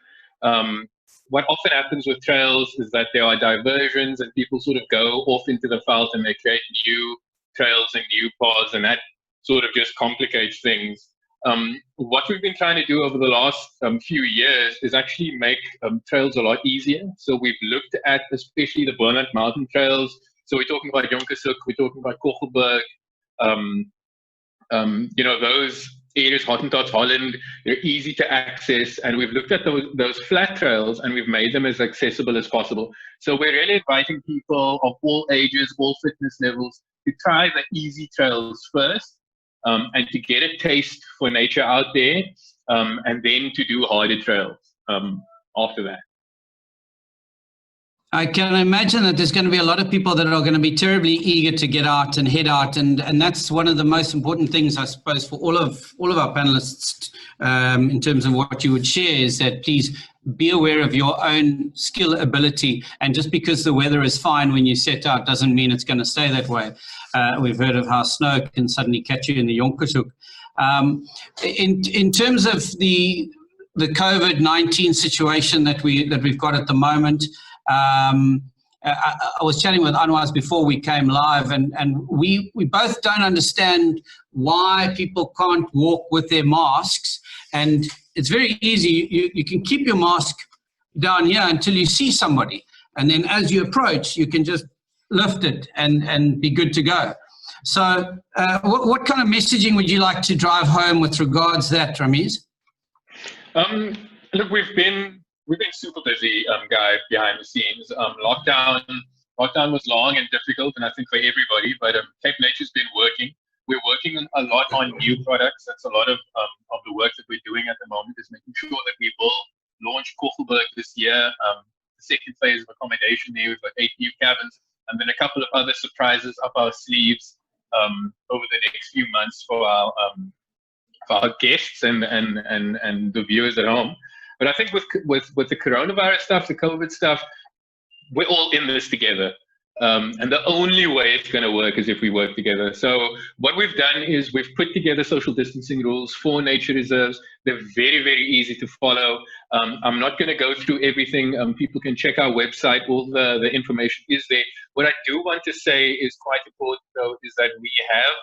What often happens with trails is that there are diversions and people sort of go off into the veld and they create new trails and new paths, and that sort of just complicates things. What we've been trying to do over the last few years is actually make trails a lot easier. So we've looked at especially the Boland mountain trails. So we're talking about Jonkershoek, we're talking about Cederberg, those areas, Hottentots, Holland, they're easy to access. And we've looked at those flat trails and we've made them as accessible as possible. So we're really inviting people of all ages, all fitness levels to try the easy trails first and to get a taste for nature out there and then to do harder trails after that. I can imagine that there's going to be a lot of people that are going to be terribly eager to get out and head out, and that's one of the most important things, I suppose, for all of our panelists in terms of what you would share, is that please be aware of your own skill ability, and just because the weather is fine when you set out doesn't mean it's going to stay that way. We've heard of how snow can suddenly catch you in the Jonkershoek. In terms of the COVID-19 situation that we've got at the moment. I was chatting with Anwaz before we came live, and we both don't understand why people can't walk with their masks. And it's very easy. You can keep your mask down here until you see somebody. And then as you approach, you can just lift it and be good to go. So what kind of messaging would you like to drive home with regards to that, Ramiz? Look, we've been super busy, Guy, behind the scenes. Lockdown was long and difficult, and I think for everybody, but CapeNature's been working. We're working a lot on new products. That's a lot of the work that we're doing at the moment, is making sure that we will launch Wolfberg this year, the second phase of accommodation there. We've got 8 new cabins, and then a couple of other surprises up our sleeves over the next few months for our guests and the viewers at home. But I think with the coronavirus stuff, the COVID stuff, we're all in this together. And the only way it's going to work is if we work together. So what we've done is we've put together social distancing rules for nature reserves. They're very, very easy to follow. I'm not going to go through everything. People can check our website. All the information is there. What I do want to say is quite important, though, is that we have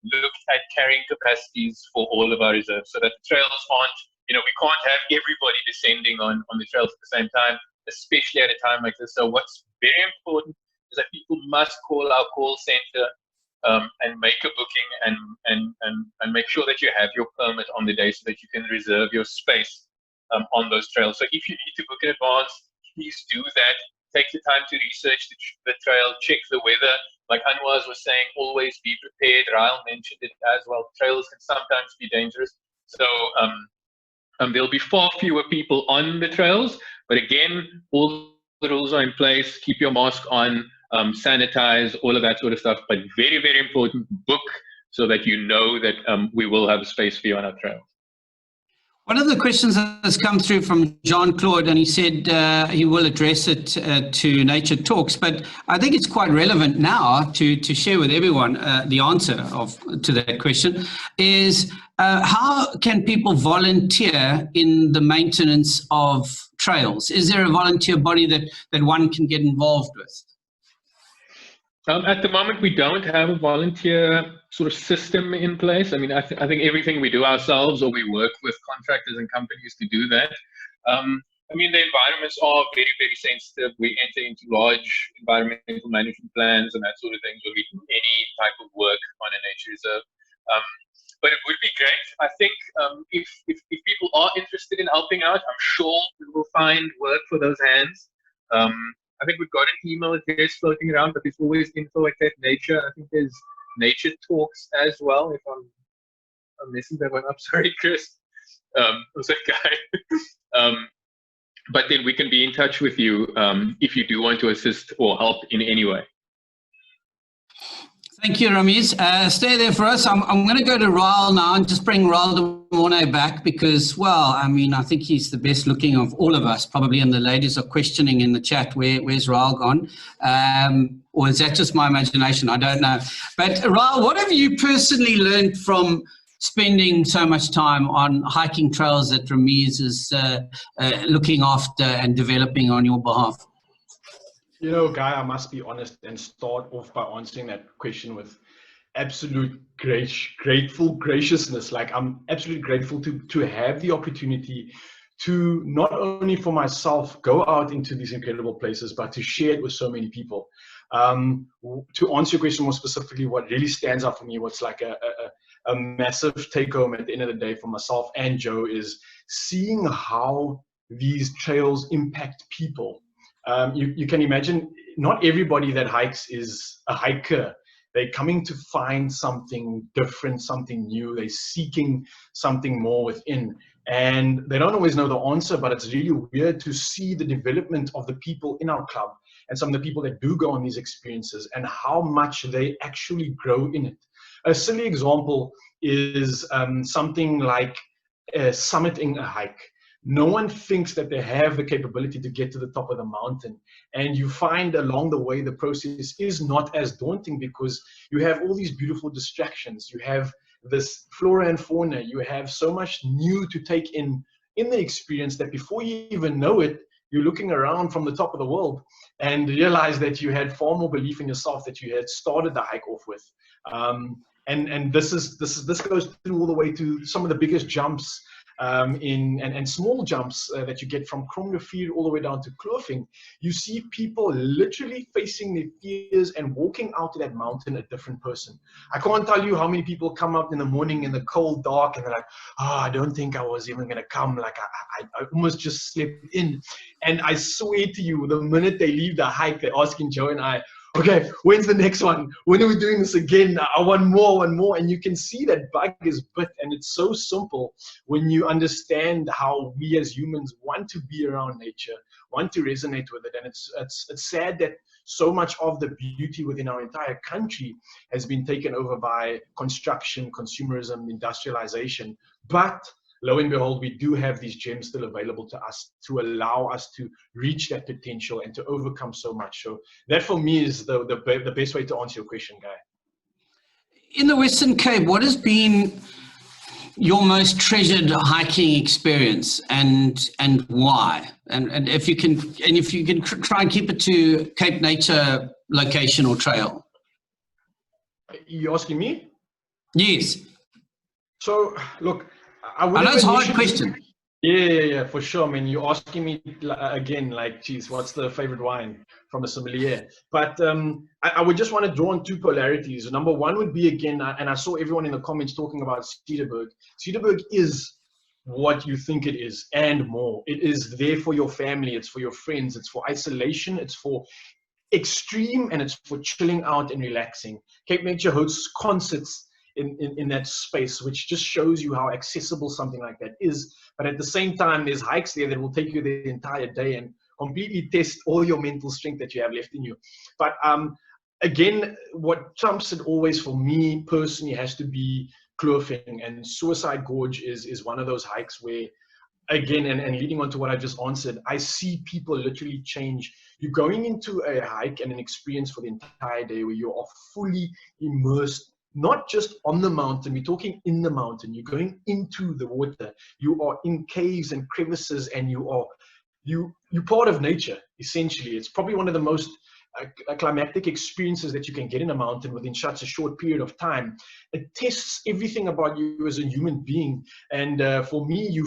looked at carrying capacities for all of our reserves so that the trails aren't, we can't have everybody descending on the trails at the same time, especially at a time like this. So what's very important is that people must call our call center and make a booking and make sure that you have your permit on the day so that you can reserve your space on those trails. So if you need to book in advance, please do that. Take the time to research the trail, check the weather. Like Anwaz was saying, always be prepared. Ryle mentioned it as well. Trails can sometimes be dangerous. So there'll be far fewer people on the trails, but again, all the rules are in place. Keep your mask on, sanitize, all of that sort of stuff. But very, very important, book so that you know that we will have space for you on our trails. One of the questions that has come through from Jean-Claude, and he said he will address it to Nature Talks, but I think it's quite relevant now to share with everyone the answer to that question, is how can people volunteer in the maintenance of trails? Is there a volunteer body that one can get involved with? At the moment, we don't have a volunteer sort of system in place. I mean, I think everything we do ourselves, or we work with contractors and companies to do that. I mean, the environments are very, very sensitive. We enter into large environmental management plans and that sort of thing, where we do any type of work on a nature reserve. But it would be great. I think if people are interested in helping out, I'm sure we will find work for those hands. I think we've got an email address floating around, but it's always info@CapeNature. I think there's NatureTalks as well. If I'm messing that one up, sorry, Chris. Was that guy? But then we can be in touch with you if you do want to assist or help in any way. Thank you, Ramiz. Stay there for us. I'm going to go to Ryle now and just bring Ryle to Mornay back because, well, I mean, I think he's the best looking of all of us, probably, and the ladies are questioning in the chat, where's Raul gone? Or is that just my imagination? I don't know. But Raul, what have you personally learned from spending so much time on hiking trails that Ramiz is looking after and developing on your behalf? You know, Guy, I must be honest and start off by answering that question with absolute grateful graciousness. Like, I'm absolutely grateful to have the opportunity to not only for myself go out into these incredible places, but to share it with so many people. To answer your question more specifically, what really stands out for me, what's like a massive take home at the end of the day for myself and Joe, is seeing how these trails impact people. You can imagine not everybody that hikes is a hiker. They're coming to find something different, something new. They're seeking something more within. And they don't always know the answer, but it's really weird to see the development of the people in our club and some of the people that do go on these experiences and how much they actually grow in it. A silly example is something like summiting a hike. No one thinks that they have the capability to get to the top of the mountain. And you find along the way, the process is not as daunting because you have all these beautiful distractions. You have this flora and fauna. You have so much new to take in the experience that before you even know it, you're looking around from the top of the world and realize that you had far more belief in yourself that you had started the hike off with. And this goes through all the way to some of the biggest jumps and small jumps that you get from Kromerivier all the way down to kloofing. You see people literally facing their fears and walking out to that mountain a different person. I can't tell you how many people come up in the morning in the cold dark and they're like, oh, I don't think I was even going to come. Like I almost just slept in. And I swear to you, the minute they leave the hike, they're asking Joe and I, okay, when's the next one? When are we doing this again? I want more and more. And you can see that bug is bit, and it's so simple when you understand how we as humans want to be around nature, want to resonate with it. And it's sad that so much of the beauty within our entire country has been taken over by construction, consumerism, industrialization. But lo and behold, we do have these gems still available to us to allow us to reach that potential and to overcome so much. So that for me is the best way to answer your question, Guy. In the Western Cape, what has been your most treasured hiking experience and why? And if you can try and keep it to CapeNature location or trail. You asking me? Yes. So look, I know it's a hard question. Yeah, for sure. I mean, you're asking me again, like, geez, what's the favorite wine from a sommelier? But I would just want to draw on two polarities. Number one would be, again, and I saw everyone in the comments talking about Cederberg. Cederberg is what you think it is and more. It is there for your family. It's for your friends. It's for isolation. It's for extreme, and it's for chilling out and relaxing. CapeNature hosts concerts in that space, which just shows you how accessible something like that is. But at the same time, there's hikes there that will take you the entire day and completely test all your mental strength that you have left in you. But again, what trumps it always for me personally has to be kloofing, and Suicide Gorge is one of those hikes where, again, and leading on to what I just answered, I see people literally change. You're going into a hike and an experience for the entire day where you are fully immersed, not just on the mountain, we're talking in the mountain. You're going into the water. You are in caves and crevices, and you're part of nature, essentially. It's probably one of the most climactic experiences that you can get in a mountain within such a short period of time. It tests everything about you as a human being. And for me, you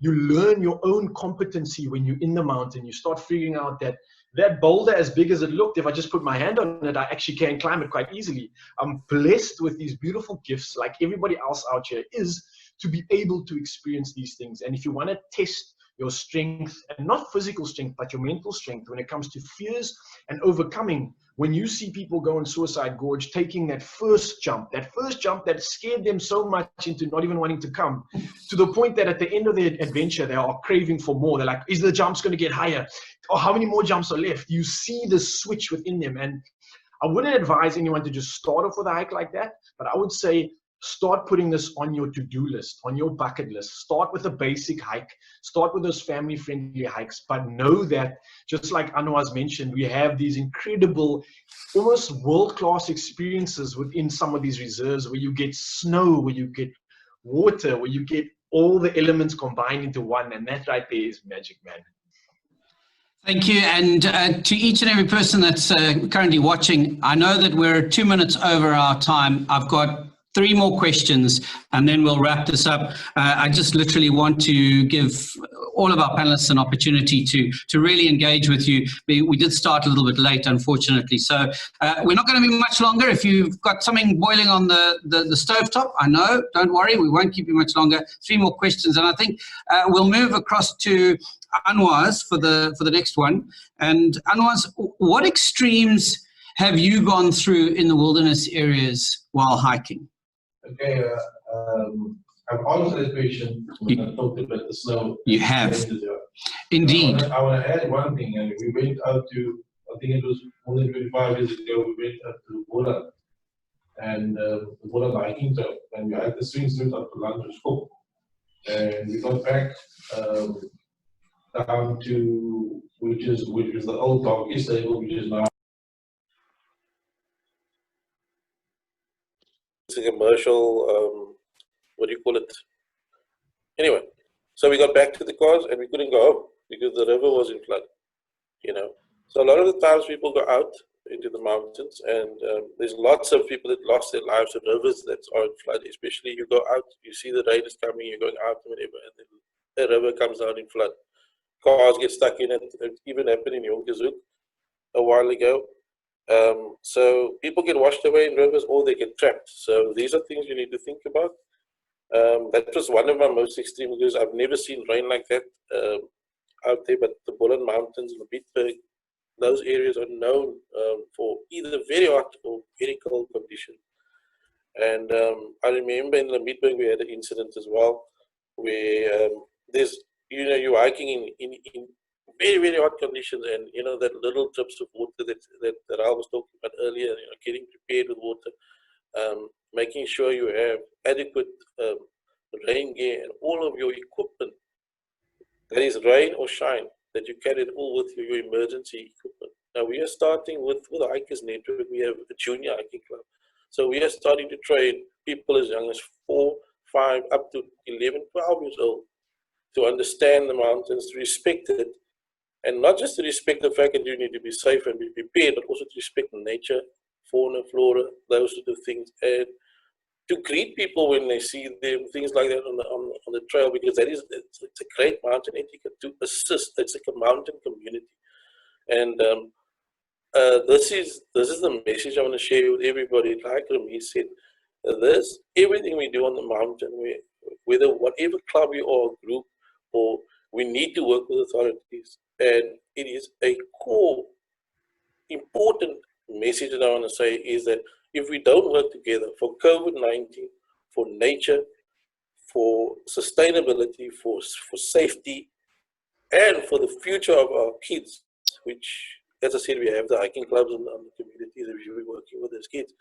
learn your own competency when you're in the mountain. You start figuring out that boulder, as big as it looked, if I just put my hand on it, I actually can climb it quite easily. I'm blessed with these beautiful gifts, like everybody else out here is, to be able to experience these things. And if you want to test your strength, and not physical strength, but your mental strength when it comes to fears and overcoming, when you see people go on Suicide Gorge taking that first jump that scared them so much into not even wanting to come, to the point that at the end of their adventure, they are craving for more. They're like, is the jumps going to get higher? Or how many more jumps are left? You see the switch within them. And I wouldn't advise anyone to just start off with a hike like that, but I would say start putting this on your to-do list, on your bucket list. Start with a basic hike, start with those family-friendly hikes, but know that, just like Anwar's mentioned, we have these incredible, almost world-class experiences within some of these reserves where you get snow, where you get water, where you get all the elements combined into one, and that right there is magic, man. Thank you. And to each and every person that's currently watching, I know that we're 2 minutes over our time. I've got 3 more questions and then we'll wrap this up. I just literally want to give all of our panelists an opportunity to really engage with you. We did start a little bit late, unfortunately. So we're not going to be much longer. If you've got something boiling on the stovetop, I know, don't worry, we won't keep you much longer. 3 more questions. And I think we'll move across to Anwar's for the next one. And Anwar's, what extremes have you gone through in the wilderness areas while hiking? Okay, I've answered that question when I talked about the snow. You have. Indeed. I want to add one thing. And we went out to, I think it was more than 25 years ago, we went out to Wolfberg and the Wolfberg hiking trail. And we had the swing suit up to lunch school. And we got back down to, which is the old donkey stable, which is now it's a commercial, what do you call it? Anyway, so we got back to the cars and we couldn't go home because the river was in flood, you know. So a lot of the times people go out into the mountains and there's lots of people that lost their lives at rivers that are in flood, especially you go out, you see the rain is coming, you're going out and whatever, and then the river comes down in flood. Cars get stuck in it. It even happened in Jonkershoek a while ago. So people get washed away in rivers or they get trapped. So these are things you need to think about. That was one of my most extreme because I've never seen rain like that out there, but the Boland Mountains, Wolfberg, those areas are known for either very hot or very cold conditions. And I remember in Wolfberg we had an incident as well where there's, you know, you're hiking in very, very hot conditions, and you know that little drips of water that I was talking about earlier, you know, getting prepared with water, making sure you have adequate rain gear and all of your equipment, that is rain or shine, that you carry it all with you, your emergency equipment. Now we are starting with the Hikers Network. We have a junior hiking club, so we are starting to train people as young as 4, 5, up to 11, 12 years old to understand the mountains, to respect it. And not just to respect the fact that you need to be safe and be prepared, but also to respect nature, fauna, flora, those sort of things. And to greet people when they see them, things like that on the trail, because it's a great mountain etiquette to assist. It's like a mountain community. And this is the message I want to share with everybody. Like Remy said, everything we do on the mountain, whether whatever club we are, group, or we need to work with authorities. And it is a core, important message that I want to say is that if we don't work together for COVID-19, for nature, for sustainability, for safety, and for the future of our kids, which, as I said, we have the hiking clubs and the communities that we should be working with as kids.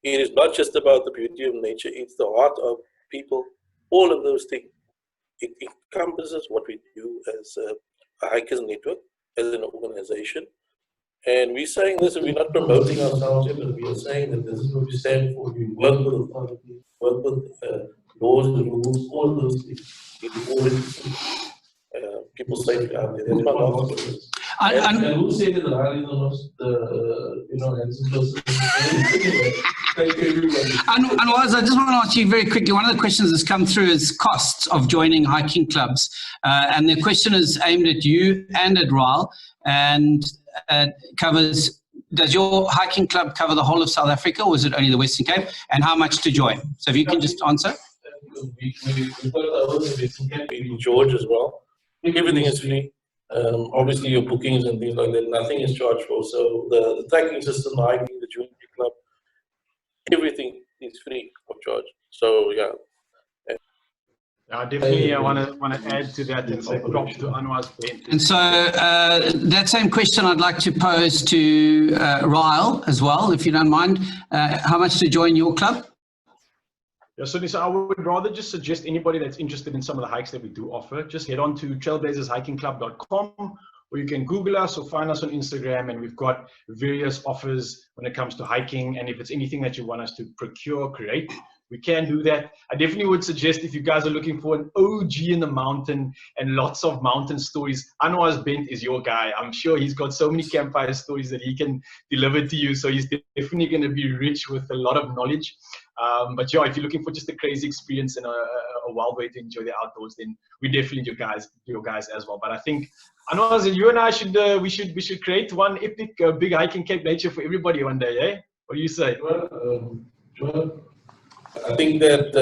It is not just about the beauty of nature, it's the heart of people, all of those things. It encompasses what we do as a Hikers Network, as an organization. And we're saying this, and we're not promoting ourselves, but we are saying that this is what we stand for. We work with authority, work with laws and rules, all of those things. People safety out there. That's my last question. And who said that Rally is the most, handsome person? Thank you, everybody. And I just want to ask you very quickly, one of the questions that's come through is costs of joining hiking clubs. And the question is aimed at you and at Ryle, and covers, does your hiking club cover the whole of South Africa, or is it only the Western Cape? And how much to join? So if you can just answer. We've got our own Western Cape In Gorge as well. Everything is free. Obviously your bookings and things like that, nothing is charged for. So the tracking system, the hiking, the junior club, everything is free of charge. So yeah. I definitely want to add to that and say props to Anwar's bent. And so that same question I'd like to pose to Ryle as well, if you don't mind. How much to join your club? Yeah, so I would rather just suggest anybody that's interested in some of the hikes that we do offer, just head on to trailblazershikingclub.com, or you can Google us or find us on Instagram, and we've got various offers when it comes to hiking. And if it's anything that you want us to procure, create, we can do that. I definitely would suggest, if you guys are looking for an OG in the mountain and lots of mountain stories, Anwar's Bent is your guy. I'm sure he's got so many campfire stories that he can deliver to you. So he's definitely going to be rich with a lot of knowledge. But yeah, if you're looking for just a crazy experience and a wild way to enjoy the outdoors, then we definitely your guys as well. But I think, Anwar, you and I should we should create one epic big hike in Cape Nature for everybody one day, eh? What do you say? Well, I think that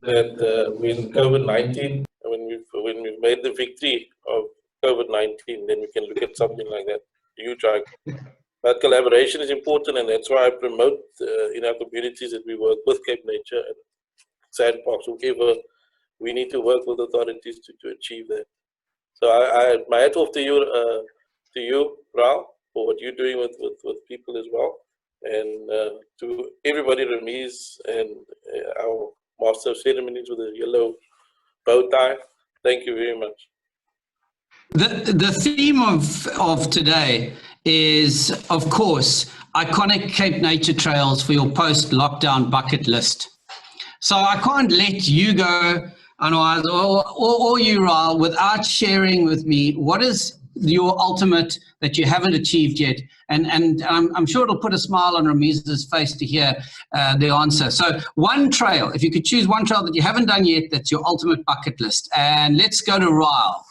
when COVID-19, when we've made the victory of COVID-19, then we can look at something like that. Huge hike. But collaboration is important, and that's why I promote in our communities that we work with CapeNature and Sandparks, whoever we need to work with authorities to achieve that. So my hat off to you, Raul, for what you're doing with people as well, and to everybody, Ramiz and our master of ceremonies with the yellow bow tie. Thank you very much. The theme of today is, of course, iconic Cape Nature trails for your post-lockdown bucket list. So I can't let you go, Anwar, or you, Raul, without sharing with me what is your ultimate that you haven't achieved yet. And I'm sure it'll put a smile on Ramiz's face to hear the answer. So one trail, if you could choose one trail that you haven't done yet, that's your ultimate bucket list. And let's go to Raul.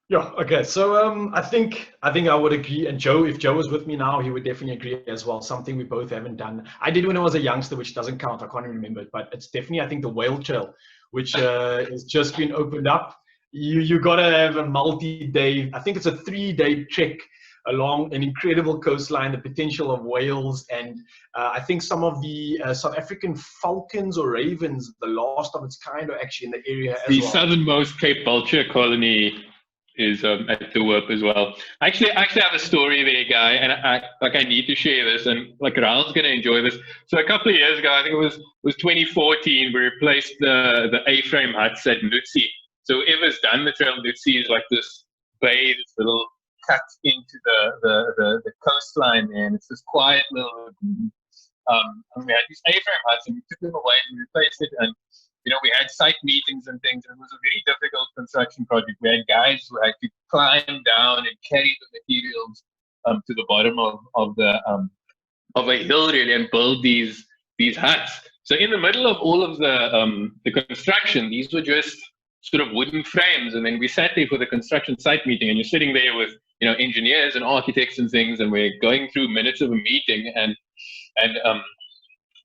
Yeah, okay. So I think I would agree. And Joe, if Joe was with me now, he would definitely agree as well. Something we both haven't done. I did when I was a youngster, which doesn't count. I can't even remember it, but it's definitely, I think, the Whale Trail, which has just been opened up. You got to have a multi-day, I think it's a 3-day trek along an incredible coastline, the potential of whales, and I think some of the South African falcons or ravens, the last of its kind, are actually in the area as well. The southernmost Cape vulture colony is at the Werp as well. I actually have a story there, Guy, and I need to share this, and like Raul's going to enjoy this. So a couple of years ago, I think it was 2014, we replaced the A-frame huts at Nutsi. So whoever's done the trail, Nutsi is like this bay, this little cut into the coastline, and it's this quiet little. And we had these A-frame huts, and we took them away and replaced it, and we had site meetings and things. And it was a very difficult construction project. We had guys who had to climb down and carry the materials to the bottom of a hill really and build these huts. So in the middle of all of the construction, these were just sort of wooden frames. And then we sat there for the construction site meeting, and you're sitting there with engineers and architects and things, and we're going through minutes of a meeting, and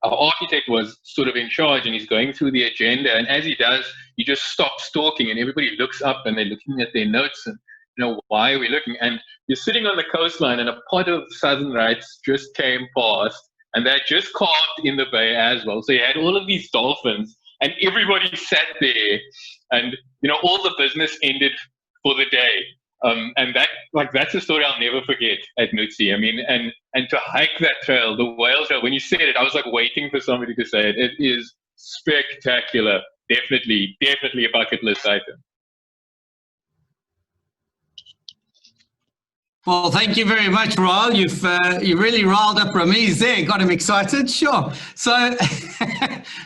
our architect was sort of in charge, and he's going through the agenda, and as he does, he just stops talking, and everybody looks up and they're looking at their notes, and why are we looking? And you're sitting on the coastline, and a pod of southern rights just came past, and they're just carved in the bay as well. So you had all of these dolphins, and everybody sat there, and all the business ended for the day. And that's a story I'll never forget at Nutsi. I mean, and to hike that trail, the Whale Trail, when you said it, I was like waiting for somebody to say it. It is spectacular. Definitely a bucket list item. Well, thank you very much, Raul. You really riled up Ramiz there, got him excited. Sure. So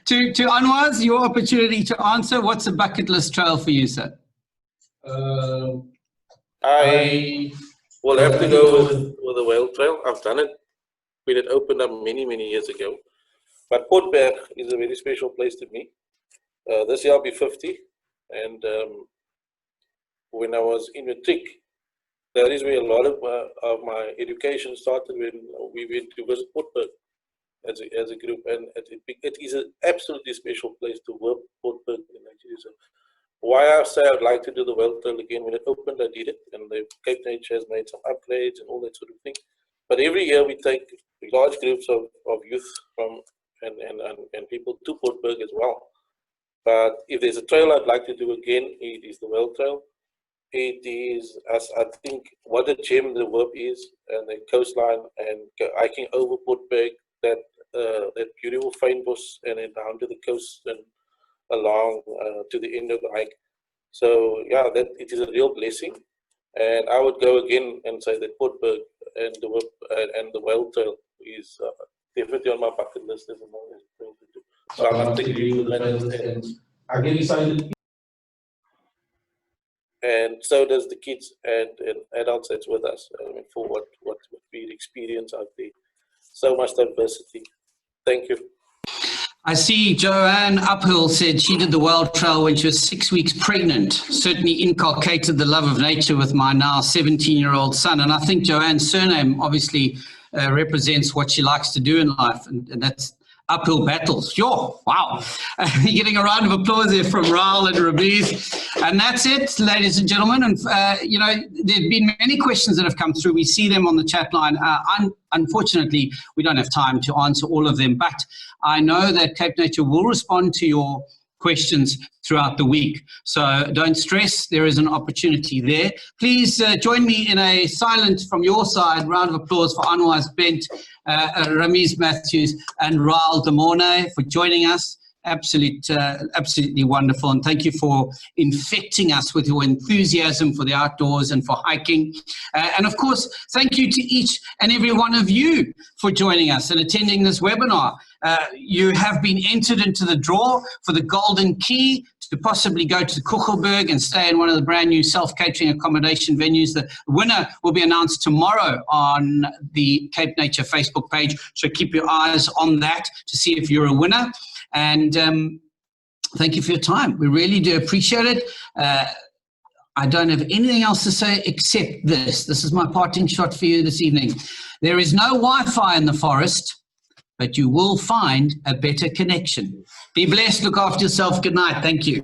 to Anwar's, your opportunity to answer. What's a bucket list trail for you, sir? I will have to go with the Whale Trail. I've done it when it opened up many years ago. But Wolfberg is a very special place to me. This year I'll be 50, and when I was in matric, that is where a lot of my education started, when we went to visit Wolfberg as a group, and it is an absolutely special place to work. Wolfberg, so why I say I'd like to do the Whale Trail again. When it opened, I did it, and the CapeNature has made some upgrades and all that sort of thing. But every year we take large groups of youth from and people to Wolfberg as well. But if there's a trail I'd like to do again, it is the Whale Trail. It is, as I think, what a gem the Werp is, and the coastline, and hiking over Wolfberg, that that beautiful fynbos and then down to the coast and along to the end of the hike. So yeah, that it is a real blessing. And I would go again and say that Wolfberg and the whale tail is definitely on my bucket list as I'm always going to do. So I must agree with that. And I get excited. And so does the kids and adults that's with us. I mean, for what we experience out there. So much diversity. Thank you. I see Joanne Uphill said she did the World Trail when she was 6 weeks pregnant. Certainly inculcated the love of nature with my now 17-year-old son. And I think Joanne's surname obviously represents what she likes to do in life. And that's uphill battles. Sure. Wow. You're getting a round of applause there from Raul and Rabiz. And that's it, ladies and gentlemen. And, you know, there have been many questions that have come through. We see them on the chat line. Unfortunately, we don't have time to answer all of them, but I know that CapeNature will respond to your questions throughout the week. So don't stress, there is an opportunity there. Please join me in a silent, from your side, round of applause for Anwar Bent, Ramiz Matthews, and Raul de Mornay for joining us. Absolutely wonderful, and thank you for infecting us with your enthusiasm for the outdoors and for hiking. And of course, thank you to each and every one of you for joining us and attending this webinar. You have been entered into the draw for the golden key to possibly go to Cederberg and stay in one of the brand new self-catering accommodation venues. The winner will be announced tomorrow on the CapeNature Facebook page, so keep your eyes on that to see if you're a winner. And thank you for your time. We really do appreciate it. I don't have anything else to say except this. This is my parting shot for you this evening. There is no Wi-Fi in the forest, but you will find a better connection. Be blessed. Look after yourself. Good night. Thank you.